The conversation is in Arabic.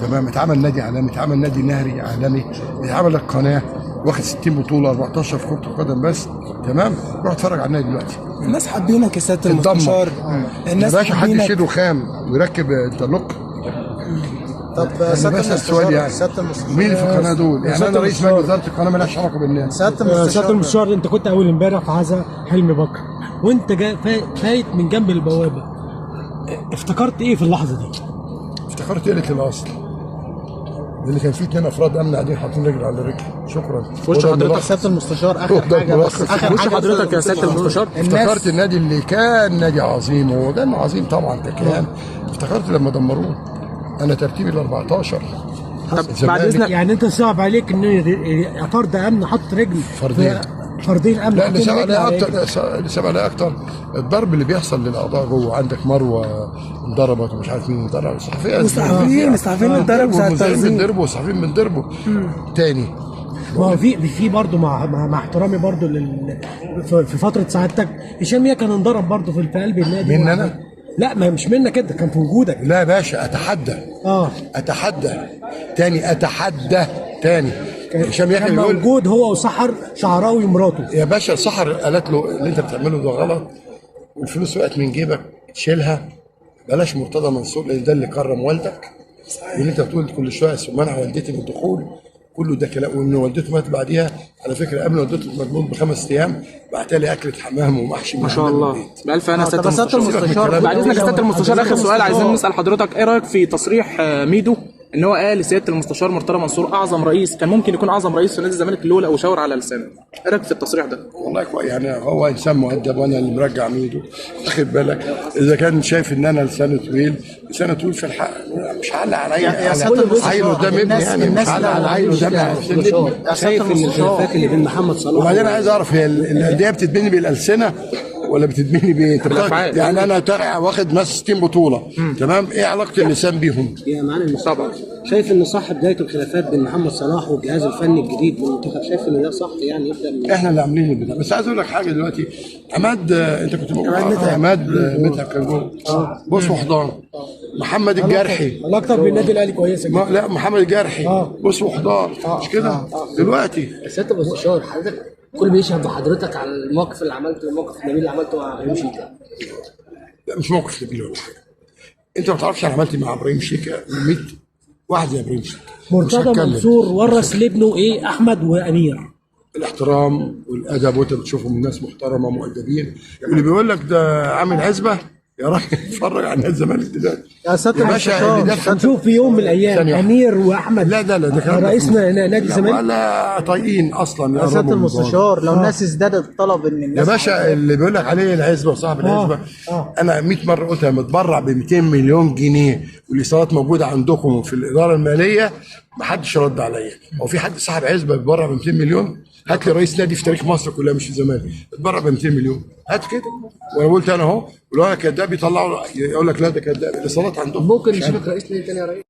تمام، اتعمل نادي عالمي، اتعمل نادي نهري عالمي، اتعملت قناه واخد 60 بطوله 14 في كره القدم بس. تمام، روح اتفرج على النادي دلوقتي. الناس حابينك يا سياده المستشار. الناس يا باشا حد يشيل رخام ويركب انترلوك. طب سياده المستشار يعني. مين اللي في القناه دول؟ يعني انا رئيس مجلس اداره القناه مالهاش علاقه بالناس. سياده المستشار انت كنت اول امبارح في عزا حلمي بكر وانت جاي فايت من جنب البوابه، افتكرت ايه في اللحظه دي؟ افتكرت قله الاصل، لان كان في 2 افراد امن قاعدين حاطين رجل على رجل. شكرا. وش حضرتك سياده المستشار؟ اخر حاجه بس، اخر حاجه حضرتك يا سياده المستشار. افتكرت النادي اللي كان نادي عظيم، هو ده عظيم طبعا ده كان. افتكرت لما دمروه. انا ترتيبي ال 14. طب بعد اذنك، يعني انت صعب عليك ان فرد امن حط رجل فردين امن؟ لا، اللي سبق عليها اكتر، اللي سبق عليها اكتر الضرب اللي بيحصل للاعضاء جوه. عندك مروه انضربت ومش عارف مين انضرب، الصحفيين انضربوا ساعه التنظيم، بنضربوا والصحفيين بنضربوا تاني. ما هو في برضه مع احترامي برضه في فتره سعادتك هشام مية كان انضرب برضه في قلب النادي. من انا؟ لا، ما مش منك كده، كان في وجودك. لا يا باشا، اتحدى تاني هشام يحيى كان موجود هو وسحر شعراوي ومراته. يا باشا سحر قالت له اللي انت بتعمله ده غلط، والفلوس وقعت من جيبك تشيلها، بلاش مرتضى منصور لان ده اللي كرم والدك. واللي انت بتقول كل شويه منع والدتي من الدخول، كله ده كلام. وان والدته مات بعديها، على فكره قبل والدته مجنون ب5 ايام بعت لي اكله حمام ومحشي ما شاء الله. بألف انا سياده المستشار. بعد اذنك يا سياده المستشار، اخر سؤال عايزين نسال حضرتك، ايه رايك في تصريح ميدو ان هو قال لسياده المستشار مرتضى منصور اعظم رئيس، كان ممكن يكون اعظم رئيس في نادي الزمالك لولا او شاور على لسانه؟ ايه رايك في التصريح ده؟ والله يعني هو انسان مؤدب وانا اللي مرجع ميدو، واخد بالك؟ اذا كان شايف ان انا لساني طويل في الحق مش هعلق على عيل قدام ابني، يعني مش هعلق على عيل قدام ابني. شايف ان الخلافات اللي بين محمد صلاح وبعدين عايز اعرف هي الانديه بتتبني بالالسنه ولا بتتبني بايه؟ يعني انا واخد ناس 60 بطوله، تمام؟ ايه علاقه اللسان بيهم؟ يا معلم طبعا شايف ان صح بدايه الخلافات بين محمد صلاح والجهاز الفني الجديد للمنتخب، شايف ان ده صح يعني يبدا من احنا اللي عاملين البتاع. بس عايز اقول لك حاجه دلوقتي، عماد انت كنت موجود، عماد متعب كان جوه، بص وحضان محمد الجرحي الاكتر بالنادي الاهلي كويسه جدا. لا محمد الجرحي بص وحضان مش كده دلوقتي. سياده المستشار حضرتك كل بيشهد بحضرتك على الموقف اللي عملته، الموقف النبيل اللي عملته مع ابراهيم شيكا. لا مش موقف نبيل ولا حاجه، انت ما تعرفش انا عملت مع ابراهيم شيكا 100 واحد زي ابراهيم شيكا. مرتضى منصور ورث لابنه ايه احمد وامير؟ الاحترام والادب، وانت بتشوفهم ناس محترمه مؤدبين. واللي بيقول لك ده عامل عزبه يا راجل اتفرج على نادي الزمالك دلوقتي يا سياده المستشار. هنشوف في يوم من الايام امير واحمد لا ده كان رئيس نادي الزمالك ولا طايقين اصلا يا سياده المستشار. لو الناس ازدادت الطلب ان الناس يا باشا اللي بيقول لك عليه العزبه وصاحب العزبه، انا 100 مره قلت انا متبرع ب 200 مليون جنيه والايصالات موجوده عندكم في الاداره الماليه، ما حدش رد عليا. هو في حد صاحب عزبه بيتبرع ب 200 مليون؟ هات لي رئيس نادي في تاريخ مصر كلها مش الزمالك اتبرع ب 200 مليون، هات كده. وانا قلت انا اهو، ولو انا كذاب يطلعوا يقول لك لا ده كذاب، الايصالات عندهم. ممكن نشوفك رئيس نادي تاني يا رئيس؟